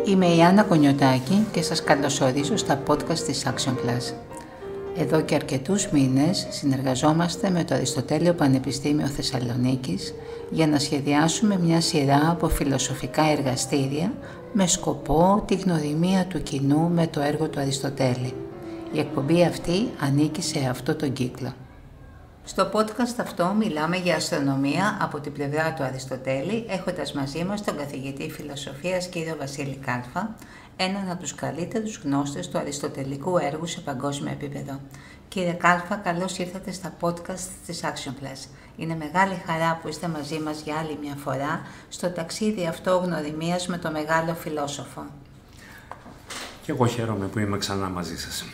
Είμαι η Άννα Κονιωτάκη και σας καλωσορίζω στα podcast της Action Class. Εδώ και αρκετούς μήνες συνεργαζόμαστε με το Αριστοτέλειο Πανεπιστήμιο Θεσσαλονίκης για να σχεδιάσουμε μια σειρά από φιλοσοφικά εργαστήρια με σκοπό τη γνωριμία του κοινού με το έργο του Αριστοτέλη. Η εκπομπή αυτή ανήκει σε αυτό τον κύκλο. Στο podcast αυτό μιλάμε για αστρονομία από την πλευρά του Αριστοτέλη, έχοντας μαζί μας τον καθηγητή φιλοσοφίας κύριο Βασίλη Κάλφα, έναν από τους καλύτερους γνώστες του αριστοτελικού έργου σε παγκόσμιο επίπεδο. Κύριε Κάλφα, καλώς ήρθατε στα podcast της Action Plus. Είναι μεγάλη χαρά που είστε μαζί μας για άλλη μια φορά στο ταξίδι αυτό γνωριμίας με το μεγάλο φιλόσοφο. Και εγώ χαίρομαι που είμαι ξανά μαζί σας.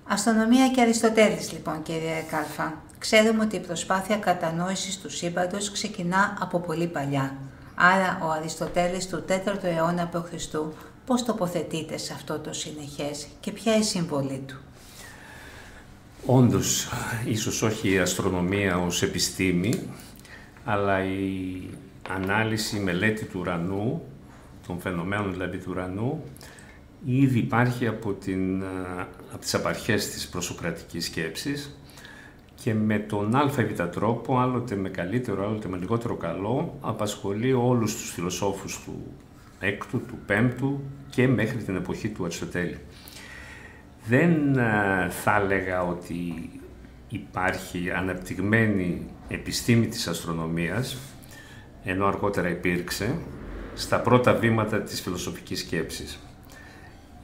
Αστρονομία και Αριστοτέλης λοιπόν, κύριε Κάλφα. Ξέρουμε ότι η προσπάθεια κατανόησης του σύμπαντος ξεκινά από πολύ παλιά. Άρα ο Αριστοτέλης του 4ου αιώνα π.Χ. πώς τοποθετείται σε αυτό το συνεχές και ποια η συμβολή του? Όντως, ίσως όχι η αστρονομία ως επιστήμη, αλλά η ανάλυση, η μελέτη του ουρανού, των φαινομένων δηλαδή του ουρανού, ήδη υπάρχει από τις απαρχές της προσοκρατικής σκέψης και με τον ΑΒ τρόπο, άλλοτε με καλύτερο, άλλοτε με λιγότερο καλό, απασχολεί όλους τους φιλοσόφους του 6ου, του 5ου και μέχρι την εποχή του Αριστοτέλη. Δεν θα έλεγα ότι υπάρχει αναπτυγμένη επιστήμη της αστρονομίας, ενώ αργότερα υπήρξε, στα πρώτα βήματα της φιλοσοφικής σκέψης.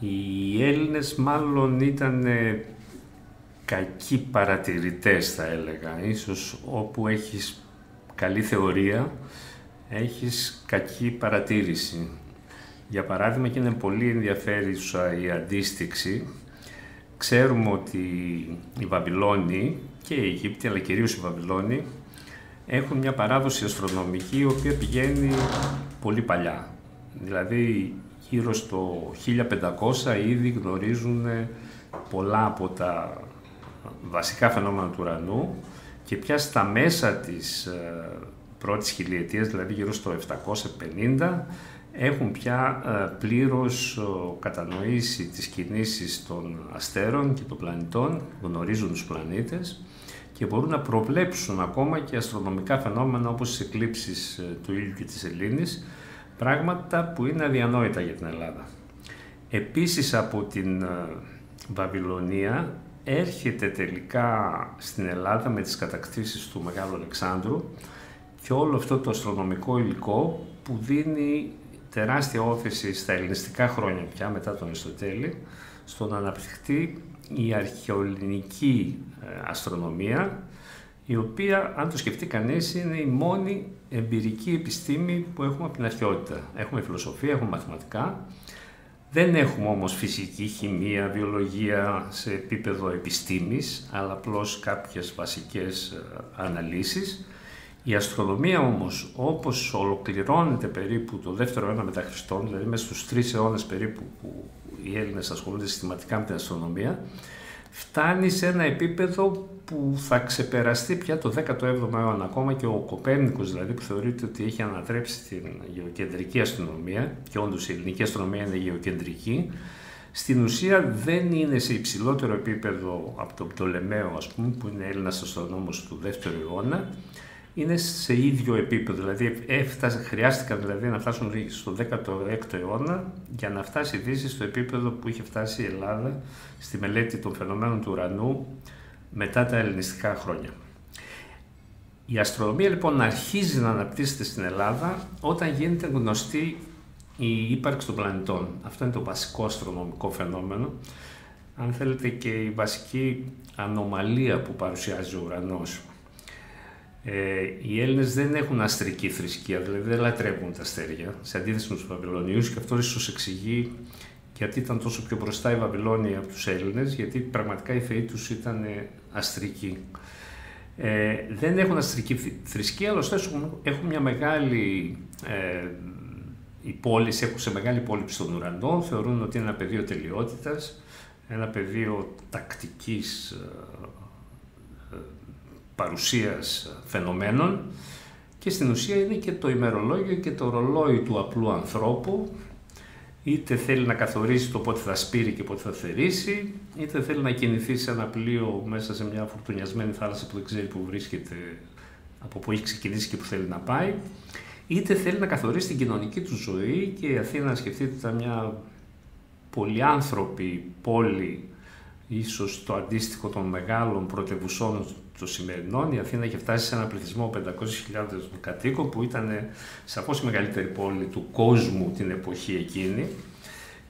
Οι Έλληνες μάλλον ήταν κακοί παρατηρητές, θα έλεγα. Ίσως όπου έχεις καλή θεωρία, έχεις κακή παρατήρηση. Για παράδειγμα, και είναι πολύ ενδιαφέρουσα η αντίστοιξη, ξέρουμε ότι οι Βαβυλώνοι και οι Αιγύπτιοι, αλλά κυρίως οι Βαβυλώνοι, έχουν μια παράδοση αστρονομική η οποία πηγαίνει πολύ παλιά. Δηλαδή, γύρω στο 1500 ήδη γνωρίζουν πολλά από τα βασικά φαινόμενα του ουρανού και πια στα μέσα της πρώτης χιλιετίας, δηλαδή γύρω στο 750, έχουν πια πλήρως κατανοήσει τις κινήσεις των αστέρων και των πλανητών, γνωρίζουν τους πλανήτες και μπορούν να προβλέψουν ακόμα και αστρονομικά φαινόμενα όπως τις εκλήψεις του ήλιου και της σελήνης, πράγματα που είναι αδιανόητα για την Ελλάδα. Επίσης από την Βαβυλωνία έρχεται τελικά στην Ελλάδα με τις κατακτήσεις του Μεγάλου Αλεξάνδρου και όλο αυτό το αστρονομικό υλικό που δίνει τεράστια όθηση στα ελληνιστικά χρόνια πια μετά τον Αριστοτέλη στο να αναπτυχθεί η αρχαιοελληνική αστρονομία, η οποία, αν το σκεφτεί κανείς, είναι η μόνη εμπειρική επιστήμη που έχουμε από την αρχαιότητα. Έχουμε φιλοσοφία, έχουμε μαθηματικά, δεν έχουμε όμως φυσική, χημεία, βιολογία σε επίπεδο επιστήμης, αλλά απλώς κάποιες βασικές αναλύσεις. Η αστρονομία όμως, όπως ολοκληρώνεται περίπου το 2ο αιώνα μετά Χριστόν, δηλαδή μέσα στους 3 αιώνες περίπου που οι Έλληνες ασχολούνται συστηματικά με την αστρονομία, φτάνει σε ένα επίπεδο που θα ξεπεραστεί πια το 17ο αιώνα. Ακόμα και ο Κοπέρνικος, δηλαδή, που θεωρείται ότι έχει ανατρέψει την γεωκεντρική αστρονομία, και όντως η ελληνική αστρονομία είναι γεωκεντρική, στην ουσία δεν είναι σε υψηλότερο επίπεδο από τον Πτολεμαίο, ας πούμε, που είναι Έλληνας αστρονόμος του 2ου αιώνα, είναι σε ίδιο επίπεδο, δηλαδή χρειάστηκαν δηλαδή να φτάσουν στο 16ο αιώνα για να φτάσει η Δύση στο επίπεδο που είχε φτάσει η Ελλάδα στη μελέτη των φαινομένων του ουρανού μετά τα ελληνιστικά χρόνια. Η αστρονομία λοιπόν αρχίζει να αναπτύσσεται στην Ελλάδα όταν γίνεται γνωστή η ύπαρξη των πλανητών. Αυτό είναι το βασικό αστρονομικό φαινόμενο, αν θέλετε και η βασική ανομαλία που παρουσιάζει ο ουρανός. Οι Έλληνες δεν έχουν αστρική θρησκεία, δηλαδή δεν λατρεύουν τα αστέρια, σε αντίθεση με τους Βαβυλωνίους, και αυτό ίσως εξηγεί γιατί ήταν τόσο πιο μπροστά οι Βαβυλώνιοι από τους Έλληνες, γιατί πραγματικά οι θεοί τους ήταν αστρικοί. Δεν έχουν αστρική θρησκεία, αλλά ωστόσο έχουν μια μεγάλη υπόλοιψη, έχουν σε μεγάλη υπόλοιψη των ουρανών, θεωρούν ότι είναι ένα πεδίο τελειότητας, ένα πεδίο τακτικής παρουσίας φαινομένων και στην ουσία είναι και το ημερολόγιο και το ρολόι του απλού ανθρώπου είτε θέλει να καθορίσει το πότε θα σπείρει και πότε θα θερήσει, είτε θέλει να κινηθεί σε ένα πλοίο μέσα σε μια φουρτουνιασμένη θάλασσα που δεν ξέρει που βρίσκεται, από που έχει ξεκινήσει και που θέλει να πάει, είτε θέλει να καθορίσει την κοινωνική του ζωή. Και η Αθήνα, σκεφτείτε, ήταν μια πολυάνθρωπη πόλη, ίσως το αντίστοιχο των μεγάλων πρωτευουσών των σημερινών. Η Αθήνα είχε φτάσει σε ένα πληθυσμό 500.000 κατοίκων, που ήταν σαφώς η μεγαλύτερη πόλη του κόσμου την εποχή εκείνη,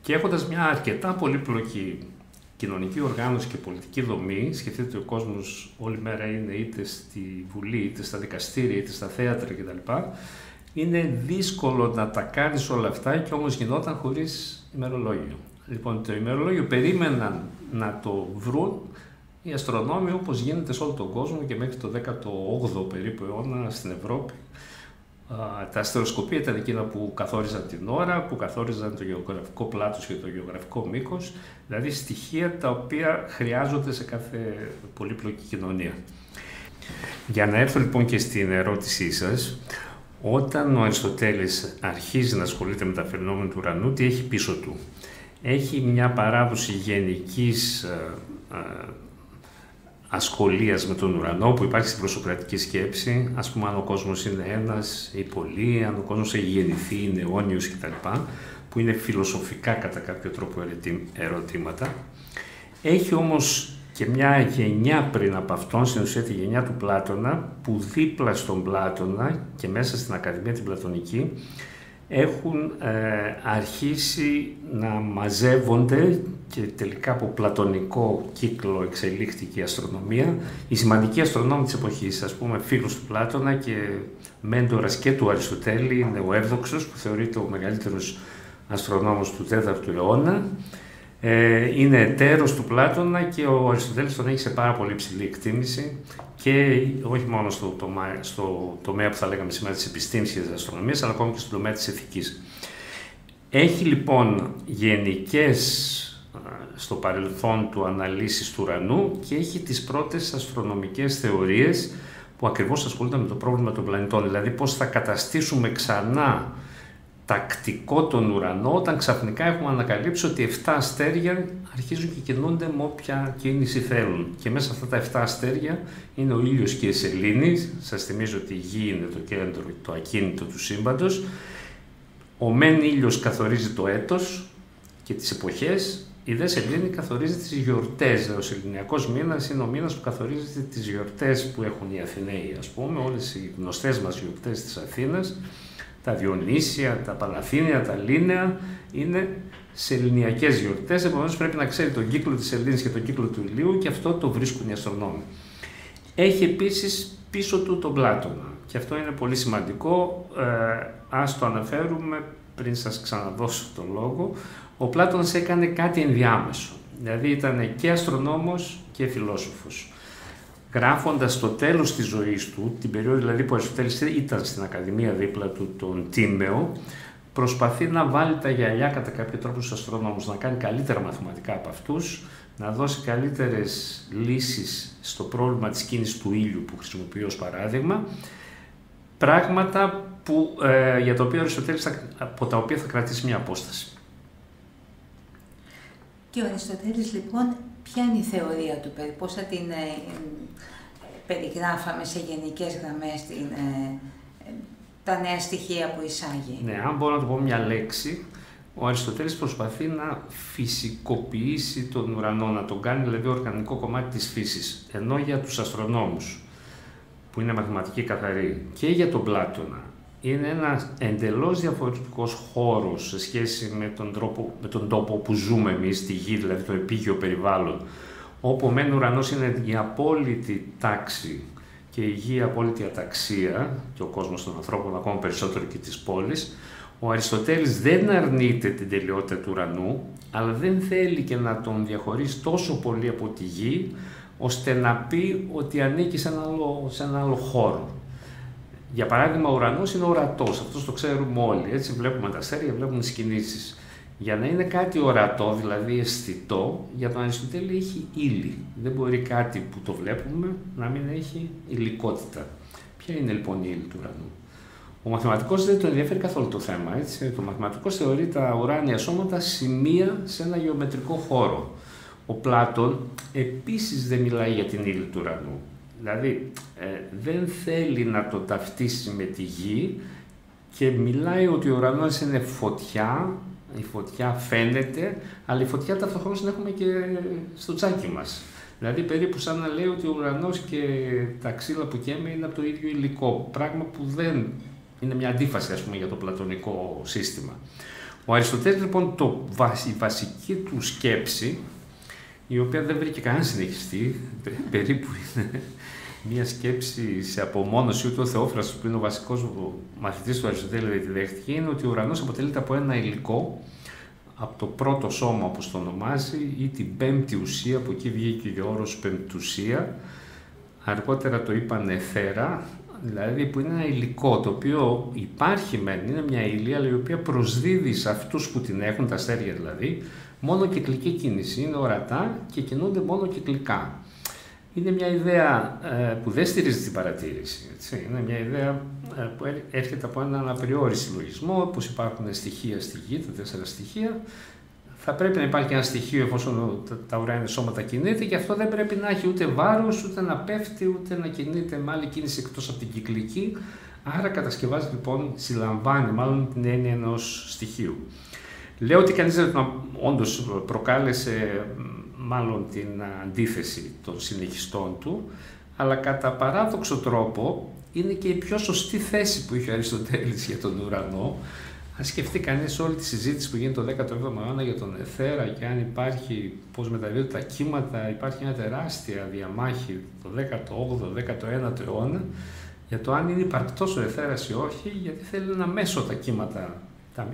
και έχοντας μια αρκετά πολύπλοκη κοινωνική οργάνωση και πολιτική δομή. Σκεφτείτε ότι ο κόσμος όλη μέρα είναι είτε στη Βουλή, είτε στα δικαστήρια, είτε στα θέατρα κτλ. Είναι δύσκολο να τα κάνεις όλα αυτά, και όμως γινόταν χωρίς ημερολόγιο. Λοιπόν, το ημερολόγιο περίμεναν να το βρουν οι αστρονόμοι, όπως γίνεται σε όλο τον κόσμο και μέχρι το 18ο περίπου αιώνα στην Ευρώπη. Τα αστεροσκοπία ήταν εκείνα που καθόριζαν την ώρα, που καθόριζαν το γεωγραφικό πλάτος και το γεωγραφικό μήκος, δηλαδή στοιχεία τα οποία χρειάζονται σε κάθε πολύπλοκη κοινωνία. Για να έρθω λοιπόν και στην ερώτησή σας, όταν ο Αριστοτέλης αρχίζει να ασχολείται με τα φαινόμενα του ουρανού, τι έχει πίσω του? Έχει μια παράδοση γενικής ασχολίας με τον ουρανό που υπάρχει στην προσοκρατική σκέψη, ας πούμε αν ο κόσμος είναι ένας ή πολλοί, αν ο κόσμος έχει γεννηθεί, είναι αιώνιος κτλ., που είναι φιλοσοφικά κατά κάποιο τρόπο ερωτήματα. Έχει όμως και μια γενιά πριν από αυτόν, στην ουσία τη γενιά του Πλάτωνα, που δίπλα στον Πλάτωνα και μέσα στην Ακαδημία την Πλατωνική έχουν αρχίσει να μαζεύονται, και τελικά από πλατωνικό κύκλο εξελίχθηκε η αστρονομία. Οι σημαντικοί αστρονόμοι της εποχής, ας πούμε φίλος του Πλάτωνα και μέντορας και του Αριστοτέλη, είναι ο Εύδοξος, που θεωρείται ο μεγαλύτερος αστρονόμος του 4ου αιώνα. Είναι εταίρος του Πλάτωνα και ο Αριστοτέλης τον έχει σε πάρα πολύ υψηλή εκτίμηση, και όχι μόνο στο τομέα που θα λέγαμε σήμερα της επιστήμης και της αστρονομίας, αλλά ακόμη και στον τομέα της ηθικής. Έχει λοιπόν γενικές στο παρελθόν του αναλύσεις του ουρανού, και έχει τις πρώτες αστρονομικές θεωρίες που ακριβώς ασχολούνται με το πρόβλημα των πλανητών, δηλαδή πώς θα καταστήσουμε ξανά τακτικό τον ουρανό, όταν ξαφνικά έχουμε ανακαλύψει ότι 7 αστέρια αρχίζουν και κινούνται με όποια κίνηση θέλουν. Και μέσα αυτά τα 7 αστέρια είναι ο ήλιος και η σελήνη. Σας θυμίζω ότι η Γη είναι το κέντρο, το ακίνητο του σύμπαντος. Ο μεν ήλιος καθορίζει το έτος και τις εποχές, η δε σελήνη καθορίζει τις γιορτές. Ο σεληνιακός μήνας είναι ο μήνας που καθορίζει τις γιορτές που έχουν οι Αθηναίοι, ας πούμε, όλες οι γνωστές μας γιορτές της Αθήνας. Τα Διονύσια, τα Παναθήνια, τα Λίνεα είναι σεληνιακές γιορτές, επομένως πρέπει να ξέρει τον κύκλο της σελήνης και τον κύκλο του ηλίου, και αυτό το βρίσκουν οι αστρονόμοι. Έχει επίσης πίσω του τον Πλάτωνα, και αυτό είναι πολύ σημαντικό, ας το αναφέρουμε πριν σας ξαναδώσω τον λόγο. Ο Πλάτωνας έκανε κάτι ενδιάμεσο, δηλαδή ήταν και αστρονόμος και φιλόσοφος. Γράφοντας το τέλος της ζωής του, την περίοδο δηλαδή που ο Αριστοτέλης ήταν στην Ακαδημία δίπλα του, τον Τίμεο, προσπαθεί να βάλει τα γυαλιά κατά κάποιο τρόπο στους αστρονόμους, να κάνει καλύτερα μαθηματικά από αυτούς, να δώσει καλύτερες λύσεις στο πρόβλημα της κίνησης του ήλιου που χρησιμοποιεί ως παράδειγμα, πράγματα που, για τα οποία ο Αριστοτέλης από τα οποία θα κρατήσει μια απόσταση. Και ο Αριστοτέλης λοιπόν, ποια είναι η θεωρία του, πώς θα την περιγράφαμε σε γενικές γραμμές τα νέα στοιχεία που εισάγει? Ναι, αν μπορώ να το πω μια λέξη, ο Αριστοτέλης προσπαθεί να φυσικοποιήσει τον ουρανό, να τον κάνει δηλαδή οργανικό κομμάτι της φύσης, ενώ για τους αστρονόμους, που είναι μαθηματικοί καθαροί, και για τον Πλάτωνα, είναι ένας εντελώς διαφορετικός χώρος σε σχέση με τον τόπο που ζούμε εμείς στη Γη, δηλαδή το επίγειο περιβάλλον, όπου ο μεν ουρανός είναι η απόλυτη τάξη και η Γη η απόλυτη αταξία, και ο κόσμος των ανθρώπων ακόμα περισσότερο και της πόλης. Ο Αριστοτέλης δεν αρνείται την τελειότητα του ουρανού, αλλά δεν θέλει και να τον διαχωρίσει τόσο πολύ από τη Γη, ώστε να πει ότι ανήκει σε ένα άλλο χώρο. Για παράδειγμα, ο ουρανός είναι ορατός, αυτό το ξέρουμε όλοι, έτσι βλέπουμε τα αστέρια, βλέπουμε τις κινήσεις. Για να είναι κάτι ορατό, δηλαδή αισθητό, για τον Αριστοτέλη έχει ύλη. Δεν μπορεί κάτι που το βλέπουμε να μην έχει υλικότητα. Ποια είναι λοιπόν η ύλη του ουρανού? Ο μαθηματικός δεν τον ενδιαφέρει καθόλου το θέμα. Έτσι. Το μαθηματικός θεωρεί τα ουράνια σώματα σημεία σε ένα γεωμετρικό χώρο. Ο Πλάτων επίσης δεν μιλάει για την ύλη του ουρανού. Δηλαδή δεν θέλει να το ταυτίσει με τη γη και μιλάει ότι ο ουρανός είναι φωτιά, η φωτιά φαίνεται, αλλά η φωτιά ταυτόχρονα την έχουμε και στο τσάκι μας. Δηλαδή περίπου σαν να λέει ότι ο ουρανός και τα ξύλα που καίμε είναι από το ίδιο υλικό, πράγμα που δεν είναι μια αντίφαση, ας πούμε, για το πλατωνικό σύστημα. Ο Αριστοτέλης, λοιπόν, η βασική του σκέψη, η οποία δεν βρήκε κανένα συνεχιστή, περίπου είναι μια σκέψη σε απομόνωση, ούτε ο Θεόφραστος, που είναι ο βασικός μαθητής του Αριστοτέλη, δεν τη δέχτηκε, είναι ότι ο ουρανός αποτελείται από ένα υλικό, από το πρώτο σώμα, όπως το ονομάζει, ή την πέμπτη ουσία, από εκεί βγήκε και ο όρος πεμπτουσία, αργότερα το είπαν εθέρα, δηλαδή που είναι ένα υλικό το οποίο υπάρχει μεν, είναι μια ύλη, αλλά η οποία προσδίδει σε αυτούς που την έχουν, τα αστέρια δηλαδή, μόνο κυκλική κίνηση, είναι ορατά και κινούνται μόνο κυκλικά. Είναι μια ιδέα που δεν στηρίζει την παρατήρηση. Έτσι. Είναι μια ιδέα που έρχεται από έναν απριόρι συλλογισμό, όπως υπάρχουν στοιχεία στη γη, τα 4 στοιχεία. Θα πρέπει να υπάρχει ένα στοιχείο εφόσον τα ουράνια σώματα κινείται και αυτό δεν πρέπει να έχει ούτε βάρος, ούτε να πέφτει, ούτε να κινείται με άλλη κίνηση εκτός από την κυκλική. Άρα κατασκευάζει, λοιπόν, συλλαμβάνει μάλλον την έννοια ενός στοιχείου. Λέω ότι κανείς όντως προκάλεσε μάλλον την αντίθεση των συνεχιστών του, αλλά κατά παράδοξο τρόπο είναι και η πιο σωστή θέση που είχε ο Αριστοτέλης για τον ουρανό. Αν σκεφτεί κανείς όλη τη συζήτηση που γίνεται το 17ο αιώνα για τον εθέρα και αν υπάρχει, πώς μεταδίδονται τα κύματα, υπάρχει μια τεράστια διαμάχη το 18ο-19ο αιώνα για το αν είναι υπαρκτός ο εθέρας ή όχι, γιατί θέλει ένα μέσο τα κύματα, τα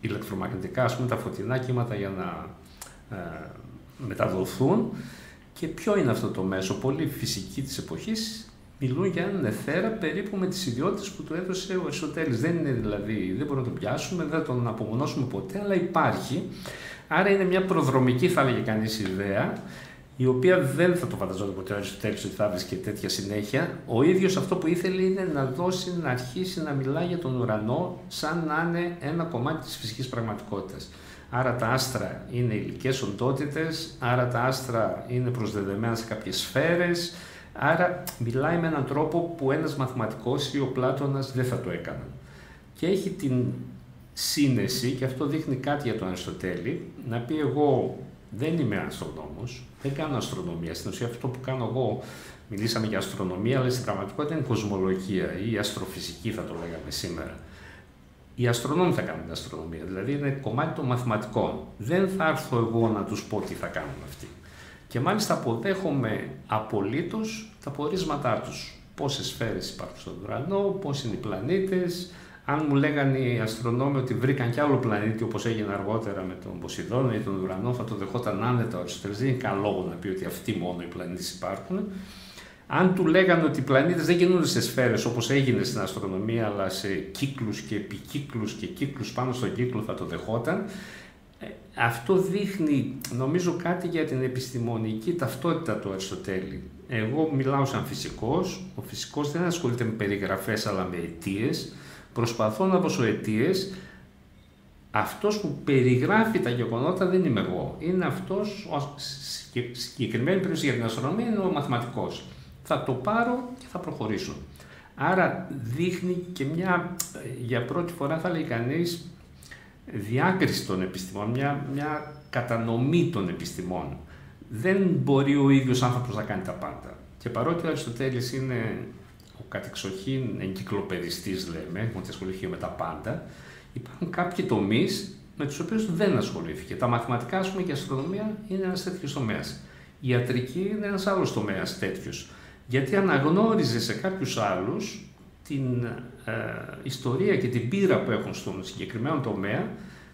ηλεκτρομαγνητικά, ας πούμε, τα φωτεινά κύματα για να μεταδοθούν. Και ποιο είναι αυτό το μέσο? Πολλοί φυσικοί της εποχής μιλούν για έναν εθέρα περίπου με τις ιδιότητες που του έδωσε ο Αριστοτέλης. Δεν είναι δηλαδή, δεν μπορούμε να τον πιάσουμε, δεν θα τον απομονώσουμε ποτέ, αλλά υπάρχει. Άρα είναι μια προδρομική, θα έλεγε κανείς, ιδέα, η οποία δεν θα το φανταζόταν ποτέ ο Αριστοτέλης ότι θα βρίσκει τέτοια συνέχεια. Ο ίδιος αυτό που ήθελε είναι να αρχίσει να μιλάει για τον ουρανό σαν να είναι ένα κομμάτι της φυσικής πραγματικότητας. Άρα τα άστρα είναι υλικές οντότητες, άρα τα άστρα είναι προσδεδεμένα σε κάποιες σφαίρες, άρα μιλάει με έναν τρόπο που ένας μαθηματικός ή ο Πλάτωνας δεν θα το έκαναν. Και έχει την σύνεση, και αυτό δείχνει κάτι για τον Αριστοτέλη, να πει: εγώ δεν είμαι αστρονόμος, δεν κάνω αστρονομία. Στην ουσία αυτό που κάνω εγώ, μιλήσαμε για αστρονομία, αλλά στην πραγματικότητα είναι κοσμολογία ή αστροφυσική, θα το λέγαμε σήμερα. Οι αστρονόμοι θα κάνουν την αστρονομία, δηλαδή είναι κομμάτι των μαθηματικών. Δεν θα έρθω εγώ να τους πω τι θα κάνουν αυτοί. Και μάλιστα αποδέχομαι απολύτως τα πορίσματά τους. Πόσες σφαίρες υπάρχουν στον ουρανό, πώς είναι οι πλανήτες. Αν μου λέγανε οι αστρονόμοι ότι βρήκαν κι άλλο πλανήτη, όπως έγινε αργότερα με τον Ποσειδώνα ή τον ουρανό, θα το δεχόταν άνετα ο Αριστοτέλης. Δεν είναι καν λόγο να πει ότι αυτοί μόνο οι πλανήτες υπάρχουν. Αν του λέγανε ότι οι πλανήτες δεν κινούνται σε σφαίρες όπως έγινε στην αστρονομία, αλλά σε κύκλους και επικύκλους και κύκλους πάνω στον κύκλο, θα το δεχόταν. Αυτό δείχνει, νομίζω, κάτι για την επιστημονική ταυτότητα του Αριστοτέλη. Εγώ μιλάω σαν φυσικός. Ο φυσικός δεν ασχολείται με περιγραφές, αλλά με αιτίες. Προσπαθώ να δώσω αιτίες. Αυτός που περιγράφει τα γεγονότα δεν είμαι εγώ. Είναι αυτός, συγκεκριμένη περίπτωση για την αστρονομία, είναι ο μαθηματικός. Θα το πάρω και θα προχωρήσω. Άρα δείχνει και μια, για πρώτη φορά θα λέει κανείς, διάκριση των επιστημών, μια κατανομή των επιστημών. Δεν μπορεί ο ίδιος άνθρωπος να κάνει τα πάντα. Και παρότι ο Αριστοτέλης είναι ο κατεξοχήν εγκυκλοπαιδιστής, λέμε, ότι ασχολήθηκε με τα πάντα, υπάρχουν κάποιοι τομείς με τους οποίους δεν ασχολήθηκε. Τα μαθηματικά, ας πούμε, και η αστρονομία είναι ένας τέτοιος τομέας. Η ιατρική είναι ένας άλλος τομέας τέτοιος. Γιατί αναγνώριζε σε κάποιους άλλους την ιστορία και την πείρα που έχουν στον συγκεκριμένο τομέα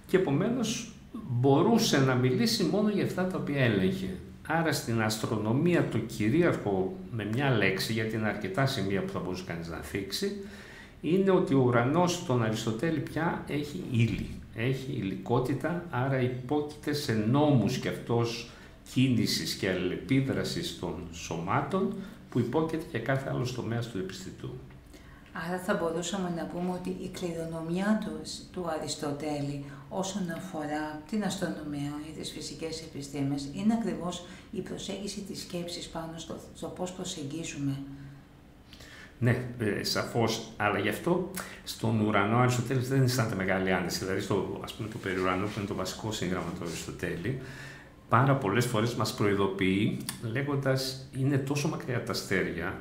και επομένως μπορούσε να μιλήσει μόνο για αυτά τα οποία έλεγε. Άρα στην αστρονομία το κυρίαρχο, με μια λέξη, γιατί είναι αρκετά σημεία που θα μπορούσε κανείς να θίξει, είναι ότι ο ουρανός στον Αριστοτέλη πια έχει ύλη, έχει υλικότητα, άρα υπόκειται σε νόμους και αυτός κίνησης και αλληλεπίδρασης των σωμάτων που υπόκειται και κάθε άλλο τομέα του επιστητού. Άρα θα μπορούσαμε να πούμε ότι η κληρονομιά του Αριστοτέλη όσον αφορά την αστρονομία ή τις φυσικές επιστήμες είναι ακριβώς η προσέγγιση της σκέψης πάνω στο πώς προσεγγίζουμε. Ναι, σαφώς, αλλά γι' αυτό στον ουρανό ο Αριστοτέλης δεν αισθάνεται μεγάλη άνεση. Δηλαδή, ας πούμε, το περιουρανό που είναι το βασικό σύγγραμμα του Αριστοτέλη, πάρα πολλές φορές μας προειδοποιεί λέγοντας είναι τόσο μακριά τα αστέρια,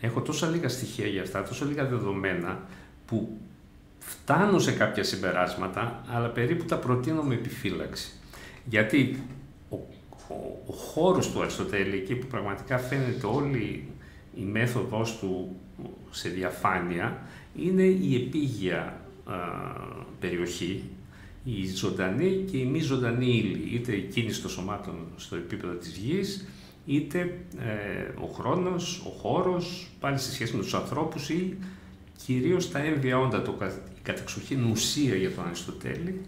έχω τόσα λίγα στοιχεία για αυτά, τόσο λίγα δεδομένα, που φτάνω σε κάποια συμπεράσματα, αλλά περίπου τα προτείνω με επιφύλαξη. Γιατί ο χώρος του Αριστοτέλη, εκεί που πραγματικά φαίνεται όλη η μέθοδος του σε διαφάνεια, είναι η επίγεια περιοχή, η ζωντανή και η μη ζωντανή ύλη, είτε η κίνηση των σωμάτων στο επίπεδο της γης, είτε ο χρόνος, ο χώρος, πάλι σε σχέση με τους ανθρώπους ή κυρίως τα έμβια όντα, η κατεξοχήν ουσία για τον Αριστοτέλη,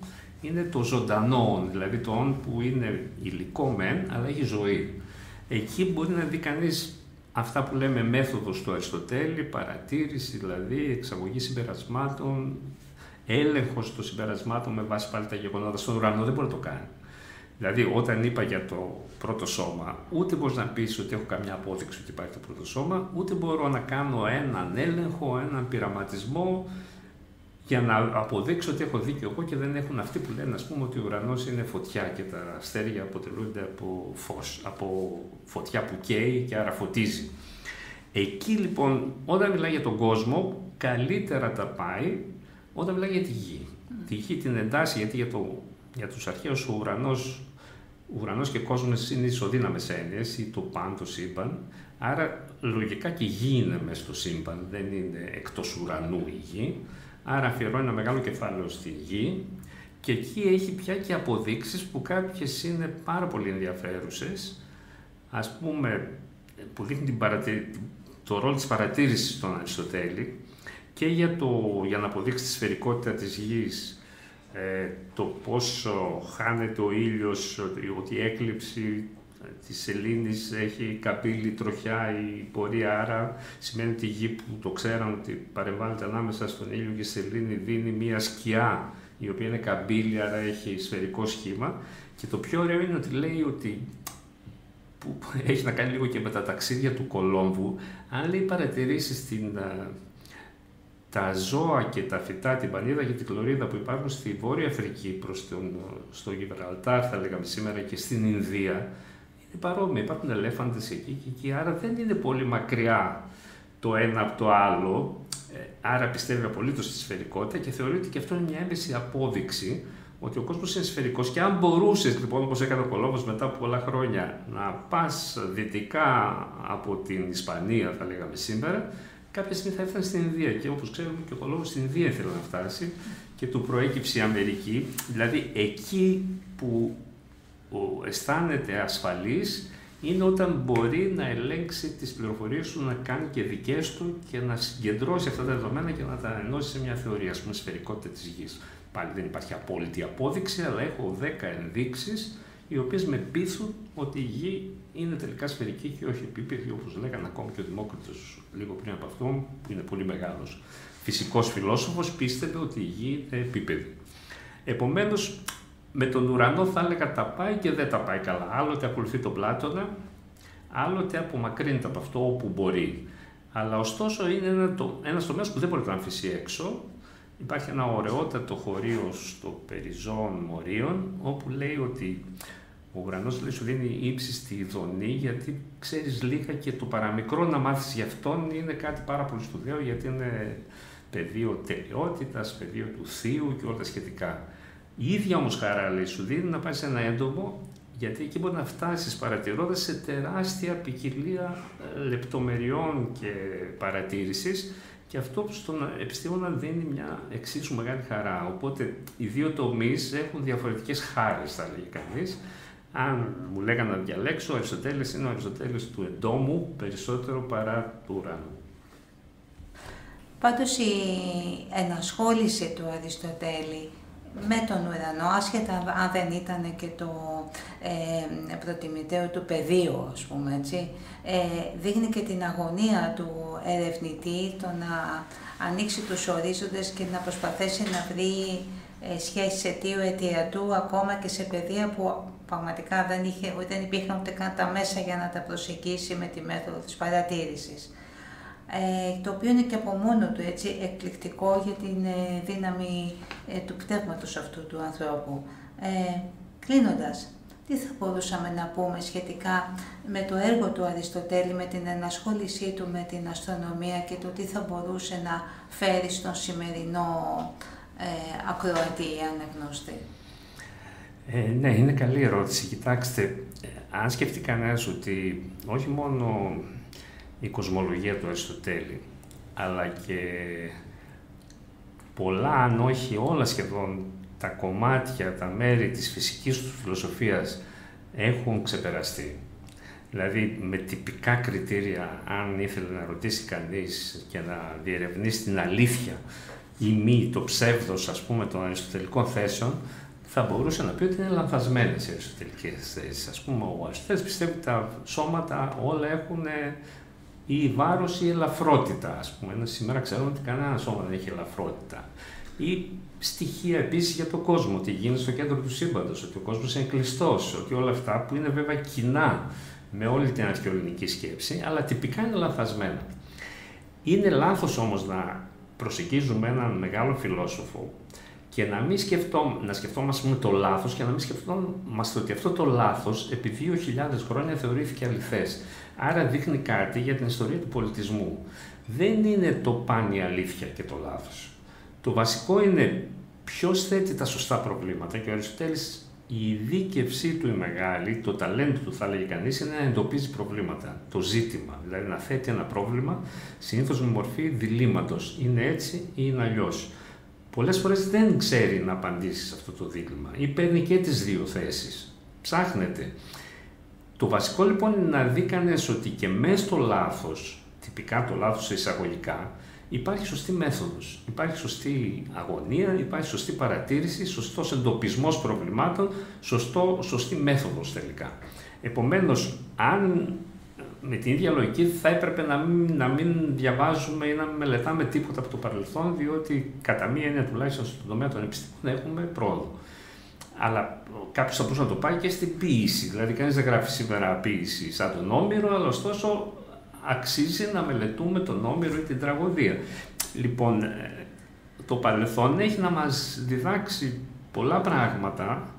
είναι το ζωντανό, δηλαδή το όν που είναι υλικό μεν, αλλά έχει ζωή. Εκεί μπορεί να δει κανείς αυτά που λέμε μέθοδος του Αριστοτέλη, παρατήρηση δηλαδή, εξαγωγή συμπερασμάτων, έλεγχος των συμπερασμάτων με βάση πάλι τα γεγονότα. Στον ουρανό δεν μπορεί να το κάνει. Δηλαδή, όταν είπα για το πρώτο σώμα, ούτε μπορείς να πεις ότι έχω καμιά απόδειξη ότι υπάρχει το πρώτο σώμα, ούτε μπορώ να κάνω έναν έλεγχο, έναν πειραματισμό για να αποδείξω ότι έχω δίκιο εγώ και δεν έχουν αυτοί που λένε, ας πούμε, ότι ο ουρανός είναι φωτιά και τα αστέρια αποτελούνται από φως, από φωτιά που καίει και άρα φωτίζει. Εκεί λοιπόν, όταν μιλάει για τον κόσμο, καλύτερα τα πάει όταν μιλάει για τη γη. Τη γη την εντάσσει, γιατί για τους αρχαίους ο ουρανός και κόσμος είναι ισοδύναμες έννοιες, ή το παν, το σύμπαν, άρα λογικά και η γη είναι μέσα στο σύμπαν, δεν είναι εκτός ουρανού η γη. Άρα αφιερώνει ένα μεγάλο κεφάλαιο στη γη και εκεί έχει πια και αποδείξεις που κάποιες είναι πάρα πολύ ενδιαφέρουσες, ας πούμε, που δείχνει το ρόλο της παρατήρησης στον Αριστοτέλη και για να αποδείξει τη σφαιρικότητα της γης, το πόσο χάνεται ο ήλιος, ότι η έκλειψη της σελήνης έχει καμπύλη τροχιά η πορεία, άρα σημαίνει ότι η γη που το ξέραν ότι παρεμβάλλεται ανάμεσα στον ήλιο και στη σελήνη δίνει μία σκιά η οποία είναι καμπύλη, άρα έχει σφαιρικό σχήμα. Και το πιο ωραίο είναι ότι λέει ότι, που έχει να κάνει λίγο και με τα ταξίδια του Κολόμβου, αν λέει παρατηρήσεις τα ζώα και τα φυτά, την πανίδα και την κλωρίδα που υπάρχουν στη Βόρεια Αφρική στο Γιβραλτάρ, θα λέγαμε σήμερα, και στην Ινδία, είναι παρόμοια. Υπάρχουν ελέφαντες εκεί και εκεί, άρα δεν είναι πολύ μακριά το ένα από το άλλο. Άρα πιστεύει απολύτως στη σφαιρικότητα και θεωρεί ότι και αυτό είναι μια έμεση απόδειξη ότι ο κόσμος είναι σφαιρικός. Και αν μπορούσες, λοιπόν, όπως έκανε ο Κολόμβος μετά από πολλά χρόνια, να πας δυτικά από την Ισπανία, θα λέγαμε σήμερα, κάποια στιγμή θα έφτανε στην Ινδία. Και όπως ξέρουμε, και ο Κολόμβος στην Ινδία ήθελε να φτάσει και του προέκυψε η Αμερική. Δηλαδή, εκεί που αισθάνεται ασφαλής είναι όταν μπορεί να ελέγξει τις πληροφορίες του, να κάνει και δικές του και να συγκεντρώσει αυτά τα δεδομένα και να τα ενώσει σε μια θεωρία, ας πούμε, σφαιρικότητα της γης. Πάλι δεν υπάρχει απόλυτη απόδειξη, αλλά έχω 10 ενδείξεις οι οποίες με πείθουν ότι η γη είναι τελικά σφαιρική και όχι επίπεδη, όπως λέγανε ακόμη και ο Δημόκριτος λίγο πριν από αυτό, που είναι πολύ μεγάλος φυσικός φιλόσοφος, πίστευε ότι η γη είναι επίπεδη. Επομένως, με τον ουρανό θα έλεγα τα πάει και δεν τα πάει καλά. Άλλοτε ακολουθεί τον Πλάτωνα, άλλοτε απομακρύνεται από αυτό όπου μπορεί. Αλλά ωστόσο είναι ένας τομέας που δεν μπορεί να αφήσει έξω. Υπάρχει ένα ωραιότατο χωρίο στο Περιζών Μορίων, όπου λέει ότι ο ουρανός, λέει, σου δίνει ύψιστη ειδονή, γιατί ξέρεις λίγα και το παραμικρό να μάθεις γι' αυτόν είναι κάτι πάρα πολύ σπουδαίο, γιατί είναι πεδίο τελειότητας, πεδίο του θείου και όλα τα σχετικά. Η ίδια όμως χαρά, λέει, σου δίνει να πάει σε ένα έντομο, γιατί εκεί μπορεί να φτάσεις παρατηρώντας σε τεράστια ποικιλία λεπτομεριών και παρατήρησης, και αυτό στον επιστήμονα δίνει μια εξίσου μεγάλη χαρά. Οπότε οι δύο τομείς έχουν διαφορετικές χάρες, θα λέγει κανείς. Αν μου λέγανε να διαλέξω, ο Αριστοτέλης είναι ο Αριστοτέλης του εντόμου περισσότερο παρά του ουρανού. Πάντως η ενασχόληση του Αριστοτέλη με τον ουρανό, άσχετα αν δεν ήταν και το προτιμητέο του πεδίου, ας πούμε, έτσι. Δείχνει και την αγωνία του ερευνητή, το να ανοίξει τους ορίζοντες και να προσπαθήσει να βρει σχέσεις αιτίου-αιτιατού, ακόμα και σε πεδία που πραγματικά δεν υπήρχαν ούτε καν τα μέσα για να τα προσεγγίσει με τη μέθοδο της παρατήρησης. Το οποίο είναι και από μόνο του έτσι εκπληκτικό για την δύναμη του πνεύματος αυτού του ανθρώπου. Κλείνοντας, τι θα μπορούσαμε να πούμε σχετικά με το έργο του Αριστοτέλη, με την ενασχόλησή του με την αστρονομία και το τι θα μπορούσε να φέρει στον σημερινό ακροατή ή αναγνώστη? Ναι, είναι καλή ερώτηση. Κοιτάξτε, αν σκεφτεί κανένας ότι όχι μόνο η κοσμολογία του Αριστοτέλη, αλλά και πολλά, αν όχι όλα σχεδόν, τα κομμάτια, τα μέρη της φυσικής του φιλοσοφίας έχουν ξεπεραστεί. Δηλαδή, με τυπικά κριτήρια, αν ήθελε να ρωτήσει κανείς και να διερευνήσει την αλήθεια ή μη, το ψεύδος, ας πούμε, των αριστοτελικών θέσεων, θα μπορούσε να πει ότι είναι λανθασμένες οι αριστοτελικές θέσεις. Ας πούμε, ο Αριστοτέλης πιστεύει ότι τα σώματα όλα έχουν ή βάρος ή ελαφρότητα. Ας πούμε, σήμερα ξέρουμε ότι κανένα σώμα δεν έχει ελαφρότητα. Ή στοιχεία επίσης για τον κόσμο, ότι γίνεται στο κέντρο του σύμπαντος, ότι ο κόσμος είναι κλειστός, ότι όλα αυτά που είναι βέβαια κοινά με όλη την αρχαιοελληνική σκέψη, αλλά τυπικά είναι λανθασμένα. Είναι λάθος όμως να προσεγγίζουμε έναν μεγάλο φιλόσοφο και να μην σκεφτόμαστε το λάθος και να μην σκεφτόμαστε ότι αυτό το λάθος επί 2.000 χρόνια θεωρήθηκε αληθές. Άρα δείχνει κάτι για την ιστορία του πολιτισμού. Δεν είναι το παν η αλήθεια και το λάθος. Το βασικό είναι ποιος θέτει τα σωστά προβλήματα και ο Αριστοτέλης, η ειδίκευσή του η μεγάλη, το ταλέντο του θα λέγει κανείς, είναι να εντοπίζει προβλήματα, το ζήτημα, δηλαδή να θέτει ένα πρόβλημα, συνήθως με μορφή διλήμματος, είναι έτσι ή είναι αλλιώς. Πολλές φορές δεν ξέρει να απαντήσει σε αυτό το δίλημμα ή παίρνει και τις δύο θέσεις, ψάχνεται. Το βασικό λοιπόν είναι να δει κανείς ότι και μέσα στο λάθος, τυπικά το λάθος εισαγωγικά, υπάρχει σωστή μέθοδος, υπάρχει σωστή αγωνία, υπάρχει σωστή παρατήρηση, σωστός εντοπισμός προβλημάτων, σωστή μέθοδος τελικά. Επομένως, αν με την ίδια λογική θα έπρεπε να μην διαβάζουμε ή να μην μελετάμε τίποτα από το παρελθόν, διότι κατά μία έννοια τουλάχιστον στον τομέα των επιστήμων έχουμε πρόοδο. Αλλά κάποιος θα μπορούσε να το πάει και στην ποίηση, δηλαδή κανείς δεν γράφει σήμερα ποίηση σαν τον Όμηρο, αλλά ωστόσο αξίζει να μελετούμε τον Όμηρο ή την τραγωδία. Λοιπόν, το παρελθόν έχει να μας διδάξει πολλά πράγματα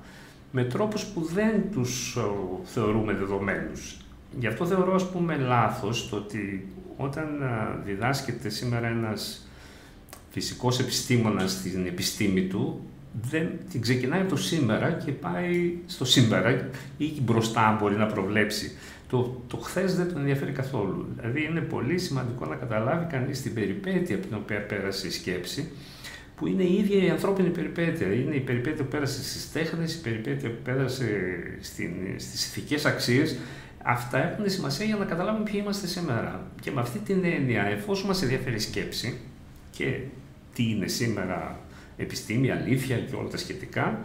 με τρόπους που δεν τους θεωρούμε δεδομένους. Γι' αυτό θεωρώ, ας πούμε, λάθος το ότι όταν διδάσκεται σήμερα ένας φυσικός επιστήμονας στην επιστήμη του, την ξεκινάει από το σήμερα και πάει στο σήμερα ή μπροστά μπορεί να προβλέψει. Το χθες δεν τον ενδιαφέρει καθόλου. Δηλαδή είναι πολύ σημαντικό να καταλάβει κανείς την περιπέτεια από την οποία πέρασε η σκέψη, που είναι η ίδια η ανθρώπινη περιπέτεια. Είναι η περιπέτεια που πέρασε στις τέχνες, η περιπέτεια που πέρασε στις ηθικές αξίες. Αυτά έχουν σημασία για να καταλάβουμε ποιοι είμαστε σήμερα. Και με αυτή την έννοια, εφόσον μας ενδιαφέρει η σκέψη και τι είναι σήμερα επιστήμη, αλήθεια και όλα τα σχετικά,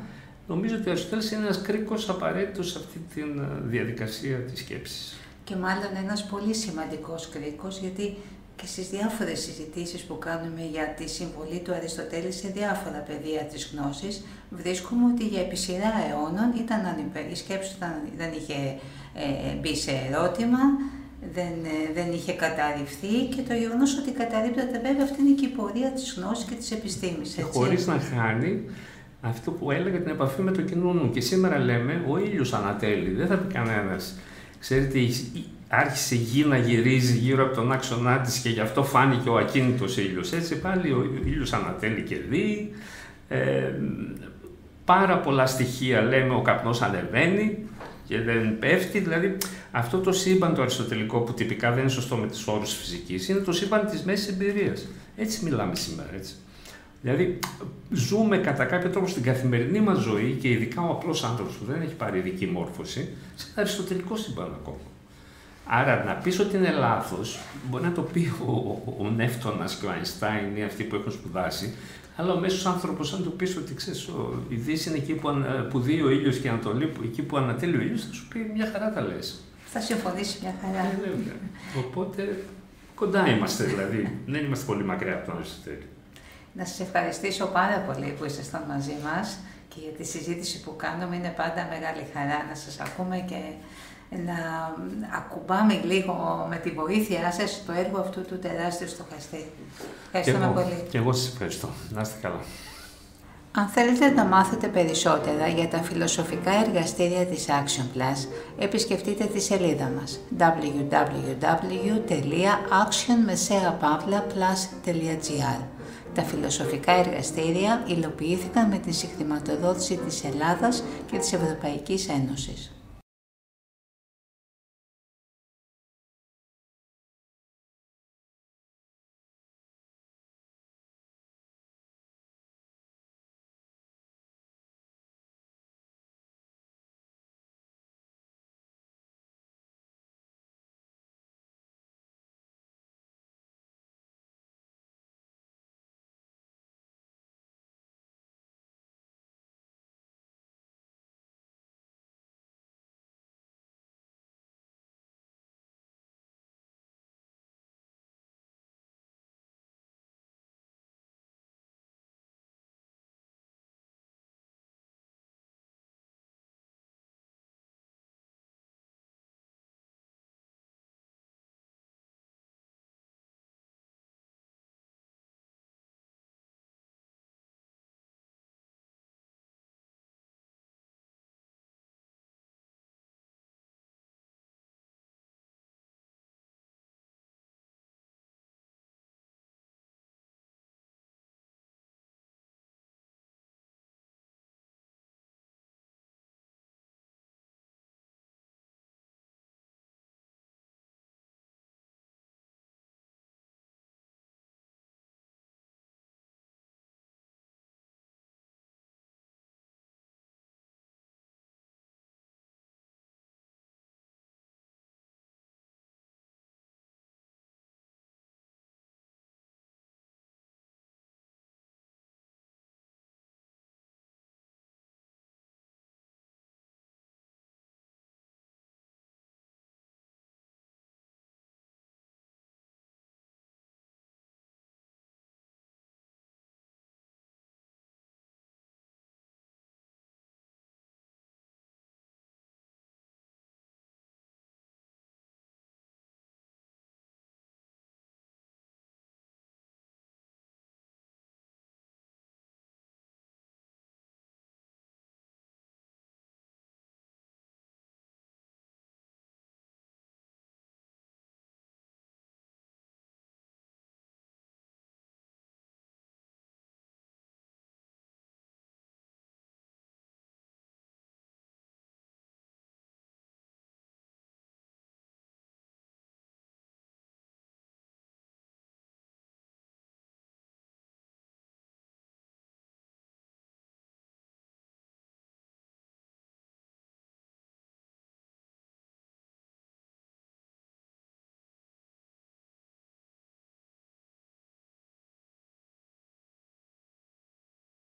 νομίζω ότι ο Αριστοτέλης είναι ένας κρίκος απαραίτητος σε αυτή τη διαδικασία της σκέψης. Και μάλλον ένας πολύ σημαντικός κρίκος, γιατί και στις διάφορες συζητήσεις που κάνουμε για τη συμβολή του Αριστοτέλη σε διάφορα πεδία της γνώσης, βρίσκουμε ότι για επί σειρά αιώνων η σκέψη του δεν είχε μπει σε ερώτημα, δεν είχε καταρριφθεί, και το γεγονός ότι καταρρίπτεται βέβαια αυτή είναι και η πορεία της γνώσης και της επιστήμης. Και χωρίς να χάνει αυτό που έλεγα, την επαφή με το κοινό νου. Και σήμερα λέμε ο ήλιος ανατέλει, δεν θα πει κανένας. Ξέρετε, άρχισε η γη να γυρίζει γύρω από τον άξονά της και γι' αυτό φάνηκε ο ακίνητος ήλιος. Έτσι πάλι ο ήλιος ανατέλει και δει. Πάρα πολλά στοιχεία λέμε ο καπνός ανεβαίνει και δεν πέφτει. Δηλαδή αυτό το σύμπαν το αριστοτελικό που τυπικά δεν είναι σωστό με τους όρους φυσικής, είναι το σύμπαν της μέσης εμπειρίας. Έτσι μιλάμε σήμερα, έτσι. Δηλαδή, ζούμε κατά κάποιο τρόπο στην καθημερινή μας ζωή και ειδικά ο απλός άνθρωπος που δεν έχει πάρει ειδική μόρφωση, σε ένα αριστοτελικό σύμπαν ακόμα. Άρα να πεις ότι είναι λάθος, μπορεί να το πει ο Νεύτωνας και ο Αϊνστάιν ή αυτοί που έχουν σπουδάσει, αλλά ο μέσος άνθρωπος, αν του πεις ότι ξέρεις, η Δύση είναι εκεί που δει ο ήλιος και η Ανατολή, εκεί που ανατέλει ο ήλιος, θα σου πει μια χαρά τα λες. Θα συμφωνήσει μια χαρά. Οπότε κοντά είμαστε, δηλαδή. Δεν είμαστε πολύ μακριά από τον Αριστοτέλη. Να σας ευχαριστήσω πάρα πολύ που ήσασταν μαζί μας και για τη συζήτηση που κάνουμε. Είναι πάντα μεγάλη χαρά να σας ακούμε και να ακουμπάμε λίγο με τη βοήθειά σας το έργο αυτού του τεράστιου στοχαστή. Ευχαριστούμε πολύ. Και εγώ σας ευχαριστώ. Να είστε καλά. Αν θέλετε να μάθετε περισσότερα για τα φιλοσοφικά εργαστήρια της Action Plus, επισκεφτείτε τη σελίδα μας www.actionmeseapavlaplus.gr. Τα φιλοσοφικά εργαστήρια υλοποιήθηκαν με τη συγχρηματοδότηση της Ελλάδας και της Ευρωπαϊκής Ένωσης.